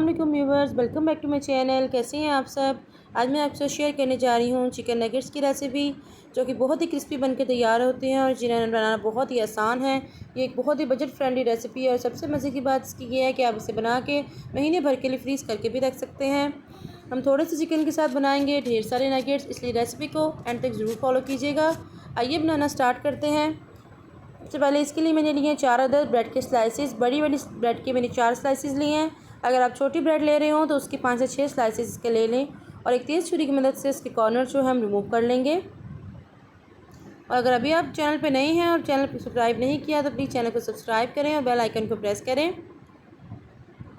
वालेकुम viewers, welcome back to my channel. कैसे हैं आप सब। आज मैं आपसे शेयर करने जा रही हूँ चिकन नगेट्स की रेसिपी, जो कि बहुत ही क्रिस्पी बनकर तैयार होते हैं और जिन्हें बनाना बहुत ही आसान है। ये एक बहुत ही बजट फ्रेंडली रेसिपी है और सबसे मज़े की बात इसकी ये है कि आप इसे बना के महीने भर के लिए फ्रीज़ करके भी रख सकते हैं। हम थोड़े से चिकन के साथ बनाएंगे ढेर सारे नगेट्स, इसलिए रेसिपी को एंड तक ज़रूर फॉलो कीजिएगा। आइए बनाना स्टार्ट करते हैं। सबसे पहले इसके लिए मैंने लिए हैं 4 अदद ब्रेड के स्लाइसेस। बड़ी वाली ब्रेड के मैंने 4 स्लाइसेस लिए हैं। अगर आप छोटी ब्रेड ले रहे हो तो उसके 5 से 6 स्लाइसेस इसके ले लें और एक तेज़ छुरी की मदद से इसके कॉर्नर जो है हम रिमूव कर लेंगे। और अगर अभी आप चैनल पे नए हैं और चैनल को सब्सक्राइब नहीं किया तो प्लीज़ चैनल को सब्सक्राइब करें और बेल आइकन को प्रेस करें।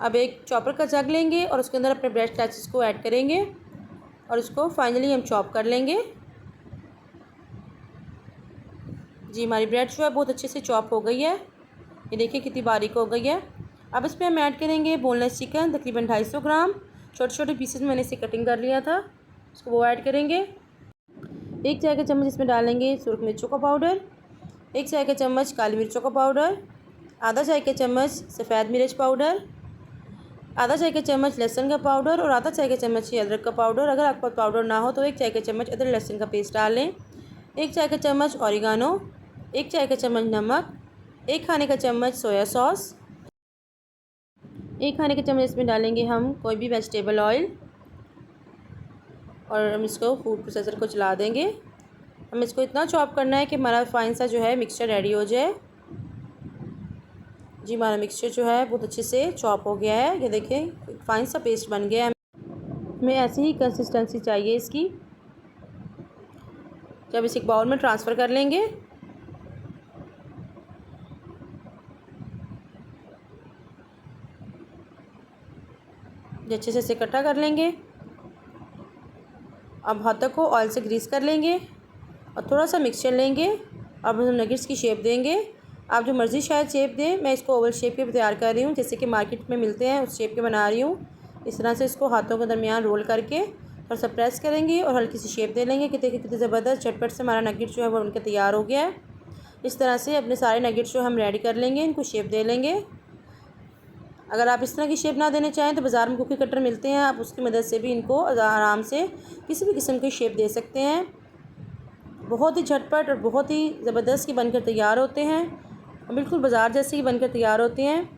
अब एक चॉपर का जग लेंगे और उसके अंदर अपने ब्रेड स्लाइसेस को ऐड करेंगे और उसको फाइनली हम चॉप कर लेंगे। जी, हमारी ब्रेड जो है बहुत अच्छे से चॉप हो गई है। ये देखिए कितनी बारीक हो गई है। अब इसमें हम ऐड करेंगे बोनलेस चिकन, तकरीबन 250 ग्राम। छोटे छोटे पीसेस में मैंने इसे कटिंग कर लिया था, इसको वो ऐड करेंगे। 1 चाय का चम्मच इसमें डालेंगे सुरख मिर्चों का पाउडर, 1 चाय का चम्मच काली मिर्चों का पाउडर, आधा चाय का चम्मच सफ़ेद मिर्च पाउडर, आधा चाय का चम्मच लहसुन का पाउडर और आधा चाय का चम्मच अदरक का पाउडर। अगर आपके पास पाउडर ना हो तो 1 चाय का चम्मच अदरक लहसुन का पेस्ट डाल लें। 1 चाय का चम्मच ऑरिगानो, 1 चाय का चम्मच नमक, 1 खाने का चम्मच सोया सॉस, 1 खाने का चम्मच इसमें डालेंगे हम कोई भी वेजिटेबल ऑयल और हम इसको फूड प्रोसेसर को चला देंगे। हम इसको इतना चॉप करना है कि हमारा फाइन सा जो है मिक्सचर रेडी हो जाए। जी, हमारा मिक्सचर जो है बहुत अच्छे से चॉप हो गया है। ये देखें फाइन सा पेस्ट बन गया है। हमें ऐसी ही कंसिस्टेंसी चाहिए इसकी। जब इसे एक बाउल में ट्रांसफ़र कर लेंगे। अच्छे से इसे इकट्ठा कर लेंगे। अब हाथों को ऑयल से ग्रीस कर लेंगे और थोड़ा सा मिक्सचर लेंगे। अब हम नगेट्स की शेप देंगे। आप जो मर्ज़ी शायद शेप दें, मैं इसको ओवल शेप के तैयार कर रही हूँ, जैसे कि मार्केट में मिलते हैं उस शेप के बना रही हूँ। इस तरह से इसको हाथों के दरमियान रोल करके थोड़ा सा प्रेस करेंगे और हल्की सी शेप दे लेंगे। कितने ज़बरदस्त झटपट से हमारा नगेट जो है वो बनकर तैयार हो गया है। इस तरह से अपने सारे नगेट्स जो हम रेडी कर लेंगे, इनको शेप दे लेंगे। अगर आप इस तरह की शेप ना देना चाहें तो बाज़ार में कुकी कटर मिलते हैं, आप उसकी मदद से भी इनको आराम से किसी भी किस्म की शेप दे सकते हैं। बहुत ही झटपट और बहुत ही ज़बरदस्त की बनकर तैयार होते हैं, बिल्कुल बाज़ार जैसे ही बनकर तैयार होते हैं।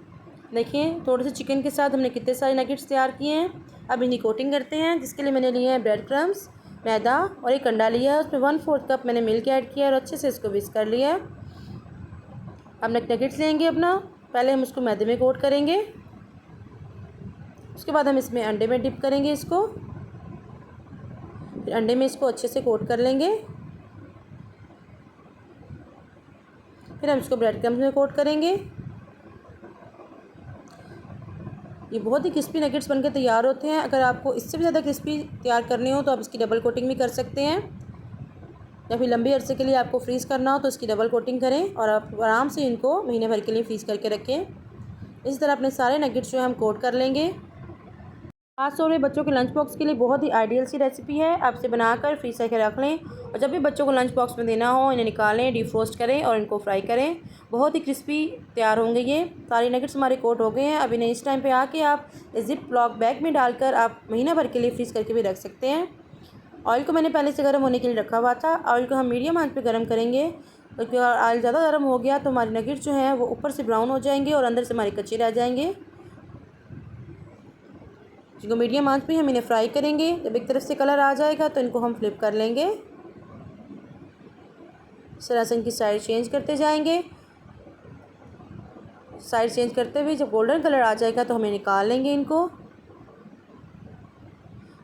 देखिए थोड़े से चिकन के साथ हमने कितने सारे नगेट्स तैयार किए हैं। अब इन्हीं कोटिंग करते हैं, जिसके लिए मैंने लिए हैं ब्रेड क्रम्स, मैदा और एक अंडा लिया है। उसमें 1/4 कप मैंने मिल्क ऐड किया और अच्छे से इसको विस्क कर लिया है। अब नगेट्स लेंगे अपना, पहले हम उसको मैदे में कोट करेंगे, उसके बाद हम इसमें अंडे में डिप करेंगे इसको, फिर अंडे में इसको अच्छे से कोट कर लेंगे, फिर हम इसको ब्रेड क्रम्स में कोट करेंगे। ये बहुत ही क्रिस्पी नगेट्स बनकर तैयार होते हैं। अगर आपको इससे भी ज़्यादा क्रिस्पी तैयार करने हो तो आप इसकी डबल कोटिंग भी कर सकते हैं, या फिर लंबे अरसे के लिए आपको फ्रीज़ करना हो तो इसकी डबल कोटिंग करें और आप आराम से इनको महीने भर के लिए फ्रीज़ करके रखें। इस तरह अपने सारे नगेट्स जो है हम कोट कर लेंगे। खास तौर पे बच्चों के लंच बॉक्स के लिए बहुत ही आइडियल सी रेसिपी है। आप इसे बनाकर फ्रीज करके रख लें और जब भी बच्चों को लंच बॉक्स में देना हो इन्हें निकालें, डीफ्रोस्ट करें और इनको फ्राई करें। बहुत ही क्रिस्पी तैयार होंगे। ये सारे नगेट्स हमारे कोट हो गए हैं। अब इन्हें इस टाइम पे आके आप जिप लॉक बैग में डालकर आप महीना भर के लिए फ्रीज़ करके भी रख सकते हैं। ऑयल को मैंने पहले से गर्म होने के लिए रखा हुआ था। ऑयल को हम मीडियम आंच पे गर्म करेंगे, क्योंकि ऑयल ज़्यादा गर्म हो गया तो हमारे नगेट्स जो हैं वो ऊपर से ब्राउन हो जाएंगे और अंदर से हमारे कच्चे रह जाएंगे। जिनको मीडियम आंच पे हम इन्हें फ्राई करेंगे। जब एक तरफ से कलर आ जाएगा तो इनको हम फ्लिप कर लेंगे। इस तरह से इनकी साइड चेंज करते जाएंगे। साइड चेंज करते हुए जब गोल्डन कलर आ जाएगा तो हमें निकाल लेंगे इनको।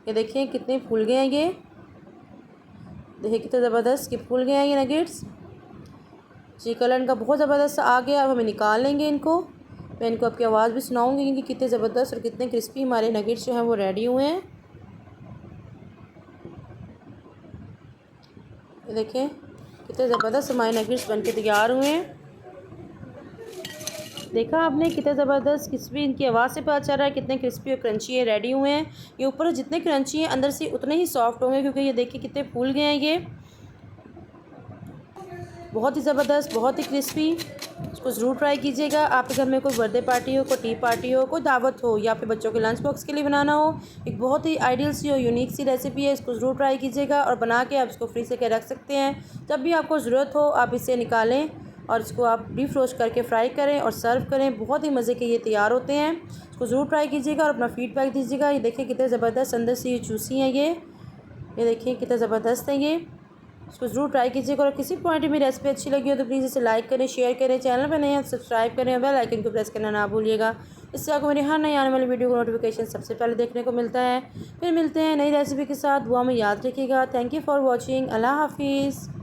ये देखिए कितने फूल गए हैं। ये देखिए कितने ज़बरदस्त कि फूल गए हैं ये नगेट्स। जी, कलर इनका बहुत ज़बरदस्त आ गया। अब हमें निकाल लेंगे इनको। मैं इनको आपकी आवाज़ भी सुनाऊंगी कि कितने ज़बरदस्त और कितने क्रिस्पी हमारे नगेट्स जो हैं वो रेडी हुए हैं। ये देखें कितने ज़बरदस्त हमारे नगेट्स बनके तैयार हुए हैं। देखा आपने कितने ज़बरदस्त क्रिस्पी, इनकी आवाज़ से पता चल रहा है कितने क्रिस्पी और क्रंची ये रेडी हुए हैं। ये ऊपर जितने क्रंची हैं अंदर से उतने ही सॉफ्ट होंगे, क्योंकि ये देखिए कितने फूल गए हैं ये। बहुत ही ज़बरदस्त, बहुत ही क्रिस्पी। इसको ज़रूर ट्राई कीजिएगा। आपके घर में कोई बर्थडे पार्टी हो, कोई टी पार्टी हो, कोई दावत हो या फिर बच्चों के लंच बॉक्स के लिए बनाना हो, एक बहुत ही आइडियल सी और यूनिक सी रेसिपी है। इसको ज़रूर ट्राई कीजिएगा और बना के आप इसको फ्रीज़ करके रख सकते हैं। जब भी आपको ज़रूरत हो आप इसे निकालें और इसको आप डीप रोस्ट करके फ्राई करें और सर्व करें। बहुत ही मज़े के ये तैयार होते हैं। इसको ज़रूर ट्राई कीजिएगा और अपना फ़ीडबैक दीजिएगा। ये देखिए कितने ज़बरदस्त अंदर से ये जूसी हैं ये देखिए कितने ज़बरदस्त हैं ये। इसको ज़रूर ट्राई कीजिएगा और किसी पॉइंट में रेसिपी अच्छी लगी हो तो प्लीज़ इसे लाइक करें, शेयर करें, चैनल पर नए हैं सब्सक्राइब करें और बेल आइकन को प्रेस करना ना भूलिएगा। इससे आपको मेरी हर नई आने वाली वीडियो को नोटिफिकेशन सबसे पहले देखने को मिलता है। फिर मिलते हैं नई रेसिपी के साथ। दुआ में याद रखिएगा। Thank you for watching. अल्लाह हाफिज़।